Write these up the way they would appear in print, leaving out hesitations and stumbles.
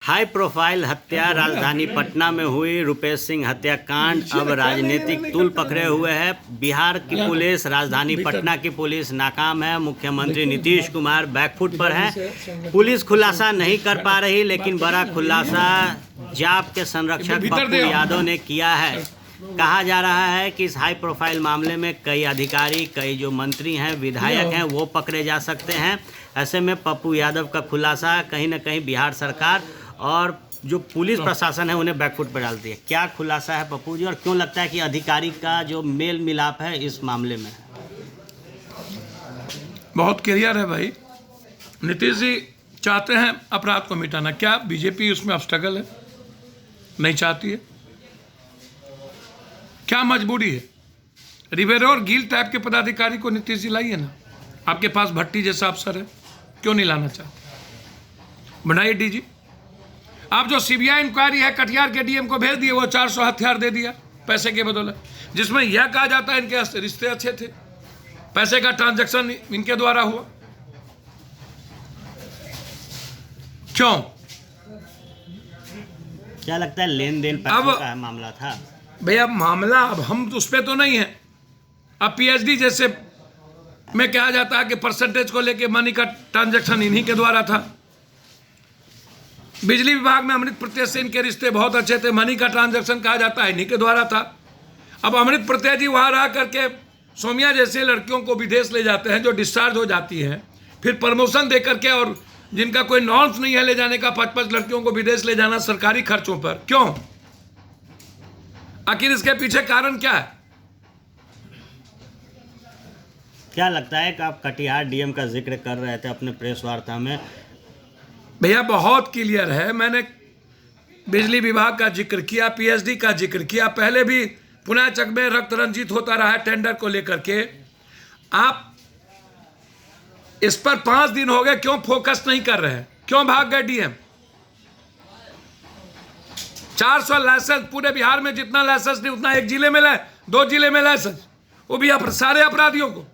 High profile हत्या राजधानी पटना में हुई। रुपेश सिंह हत्याकांड अब राजनीतिक तूल पकड़े हुए है। बिहार की पुलिस, राजधानी पटना की पुलिस नाकाम है। मुख्यमंत्री नीतीश कुमार बैकफुट पर हैं। पुलिस खुलासा नहीं कर पा रही, लेकिन बड़ा खुलासा जाप के संरक्षक पप्पू यादव ने किया है। कहा जा रहा है कि इस हाई प्रोफाइल मामले में कई अधिकारी, कई जो मंत्री हैं, विधायक हैं, वो पकड़े जा सकते हैं। ऐसे में पप्पू यादव का खुलासा कहीं ना कहीं बिहार सरकार और जो पुलिस प्रशासन है उन्हें बैकफुट पर डालती है। क्या खुलासा है पप्पू जी, और क्यों लगता है कि अधिकारी का जो मेल मिलाप है इस मामले में? बहुत क्लियर है भाई। नीतीश जी चाहते हैं अपराध को मिटाना। क्या बीजेपी उसमें ऑब्स्टेकल है? नहीं चाहती है। क्या मजबूरी है? रिवेरो और गील टाइप के पदाधिकारी को नीतीश जी लाइए ना। आपके पास भट्टी जैसा अफसर है, क्यों नहीं लाना चाहते? बनाइए डीजी। आप जो सीबीआई इंक्वायरी है कटिहार के डीएम को भेज दिए, वो 400 हथियार दे दिया पैसे के बदौलत, जिसमें यह कहा जाता है इनके रिश्ते अच्छे थे, पैसे का ट्रांजैक्शन इनके द्वारा हुआ। क्यों? क्या लगता है लेन देन का मामला था भैया? मामला अब हम उस पर तो नहीं है। अब पीएचडी जैसे में कहा जाता है कि परसेंटेज को लेके मनी का ट्रांजैक्शन इन्हीं के द्वारा था। बिजली विभाग में अमृत प्रत्यय से इनके रिश्ते बहुत अच्छे थे, मनी का ट्रांजैक्शन कहा जाता है इन्हीं के द्वारा था। अब अमृत प्रत्यय जी वहाँ रह करके सोमिया जैसे लड़कियों को विदेश ले जाते हैं, जो डिस्चार्ज हो जाती हैं, फिर प्रमोशन दे करके, और जिनका कोई नॉर्म्स नहीं है ले जाने का, 5-5 लड़कियों को विदेश ले जाना सरकारी खर्चों पर। क्यों? आखिर इसके पीछे कारण क्या है? क्या लगता है कि आप कटिहार डीएम का जिक्र कर रहे थे अपने प्रेस वार्ता में? भैया बहुत क्लियर है। मैंने बिजली विभाग का जिक्र किया, पीएचडी का जिक्र किया, पहले भी पुणे चक में रक्त रंजित होता रहा है टेंडर को लेकर के। आप इस पर 5 दिन हो गए, क्यों फोकस नहीं कर रहे हैं? क्यों भाग गए डीएम? 400 लाइसेंस पूरे बिहार में, जितना लाइसेंस नहीं उतना एक जिले में लाए, 2 जिले में लाइसेंस, वो भी सारे अपराधियों को।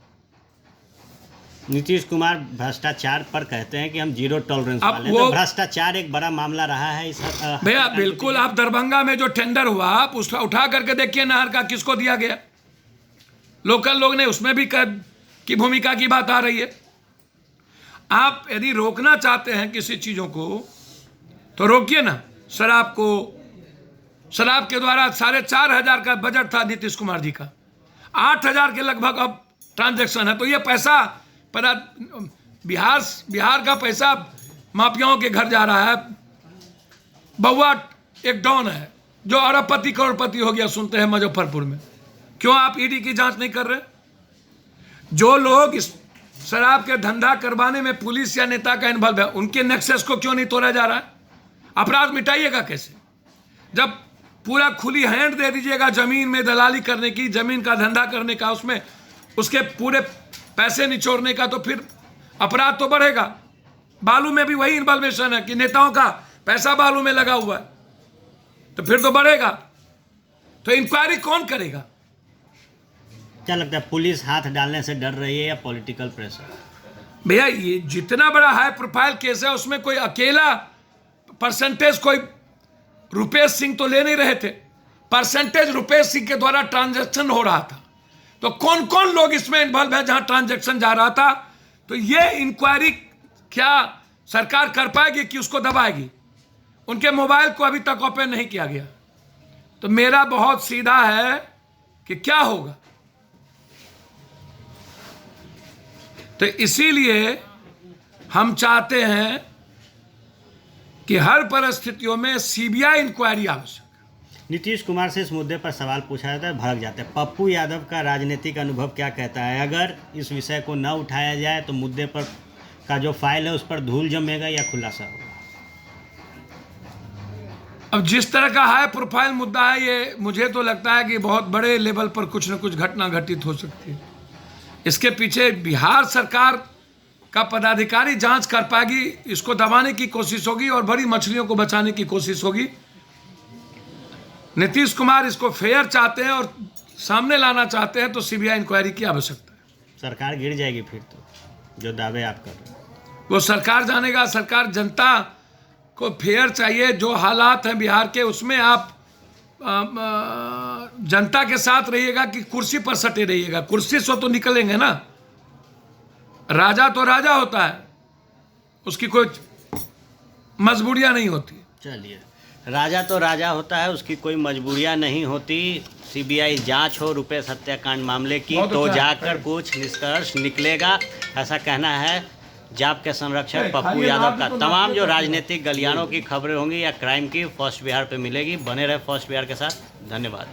नीतीश कुमार भ्रष्टाचार पर कहते हैं कि हम जीरो टॉलरेंस वाले हैं, तो भ्रष्टाचार एक बड़ा मामला रहा है इस भैया बिल्कुल। आप दरभंगा में जो टेंडर हुआ, आप उसका उठा करके देखिए, नहर का किसको दिया गया? लोकल लोग ने, उसमें भी की भूमिका की बात आ रही है। आप यदि रोकना चाहते हैं किसी चीजों को तो रोकिए ना। शराब के द्वारा 4,500 का बजट था नीतीश कुमार जी का, 8,000 के लगभग अब ट्रांजैक्शन है। तो ये पैसा बिहार का पैसा माफियाओं के घर जा रहा है। बउआ एक डॉन है जो अरबपति करोड़पति हो गया, सुनते हैं मुजफ्फरपुर में। क्यों आप ईडी की जांच नहीं कर रहे? जो लोग इस शराब के धंधा करवाने में पुलिस या नेता का इन्वॉल्व है, उनके नेक्सस को क्यों नहीं तोड़ा जा रहा है? अपराध मिटाइएगा कैसे जब पूरा खुली हैंड दे दीजिएगा जमीन में दलाली करने की, जमीन का धंधा करने का, उसमें उसके पूरे पैसे निचोड़ने का, तो फिर अपराध तो बढ़ेगा। बालू में भी वही इन्वॉल्वेशन है कि नेताओं का पैसा बालू में लगा हुआ है, तो फिर तो बढ़ेगा। तो इंक्वायरी कौन करेगा? क्या लगता है पुलिस हाथ डालने से डर रही है या पॉलिटिकल प्रेशर? भैया ये जितना बड़ा हाई प्रोफाइल केस है, उसमें कोई अकेला परसेंटेज कोई रुपेश सिंह तो ले नहीं रहे थे। परसेंटेज रुपेश सिंह के द्वारा ट्रांजैक्शन हो रहा था। तो कौन कौन लोग इसमें इन्वॉल्व है जहां ट्रांजैक्शन जा रहा था? तो ये इंक्वायरी क्या सरकार कर पाएगी कि उसको दबाएगी? उनके मोबाइल को अभी तक ओपन नहीं किया गया। तो मेरा बहुत सीधा है कि क्या होगा। तो इसीलिए हम चाहते हैं कि हर परिस्थितियों में सीबीआई इंक्वायरी आवश्यक। नीतीश कुमार से इस मुद्दे पर सवाल पूछा जाता है, भड़क जाते हैं। पप्पू यादव का राजनीतिक अनुभव क्या कहता है? अगर इस विषय को न उठाया जाए तो मुद्दे पर का जो फाइल है उस पर धूल जमेगा या खुलासा होगा? अब जिस तरह का हाई प्रोफाइल मुद्दा है ये, मुझे तो लगता है कि बहुत बड़े लेवल पर कुछ न कुछ घटना घटित हो सकती है। इसके पीछे बिहार सरकार का पदाधिकारी जांच कर पाएगी, इसको दबाने की कोशिश होगी और बड़ी मछलियों को बचाने की कोशिश होगी। नीतीश कुमार इसको फेयर चाहते हैं और सामने लाना चाहते हैं, तो सीबीआई इंक्वायरी की आवश्यकता है। सरकार गिर जाएगी फिर तो, जो दावे आप कर रहे हैं। वो सरकार जानेगा। सरकार जनता को फेयर चाहिए। जो हालात हैं बिहार के, उसमें आप जनता के साथ रहिएगा कि कुर्सी पर सटे रहिएगा? कुर्सी से तो निकलेंगे ना। राजा तो राजा होता है, उसकी कोई मजबूरियां नहीं होती। चलिए, राजा तो राजा होता है, उसकी कोई मजबूरियां नहीं होती। सीबीआई जांच हो रुपेश हत्याकांड मामले की तो जाकर कुछ निष्कर्ष निकलेगा, ऐसा कहना है जाप के संरक्षक पप्पू यादव का। तमाम जो राजनीतिक गलियारों की खबरें होंगी या क्राइम की फर्स्ट बिहार पे मिलेगी। बने रहे फर्स्ट बिहार के साथ। धन्यवाद।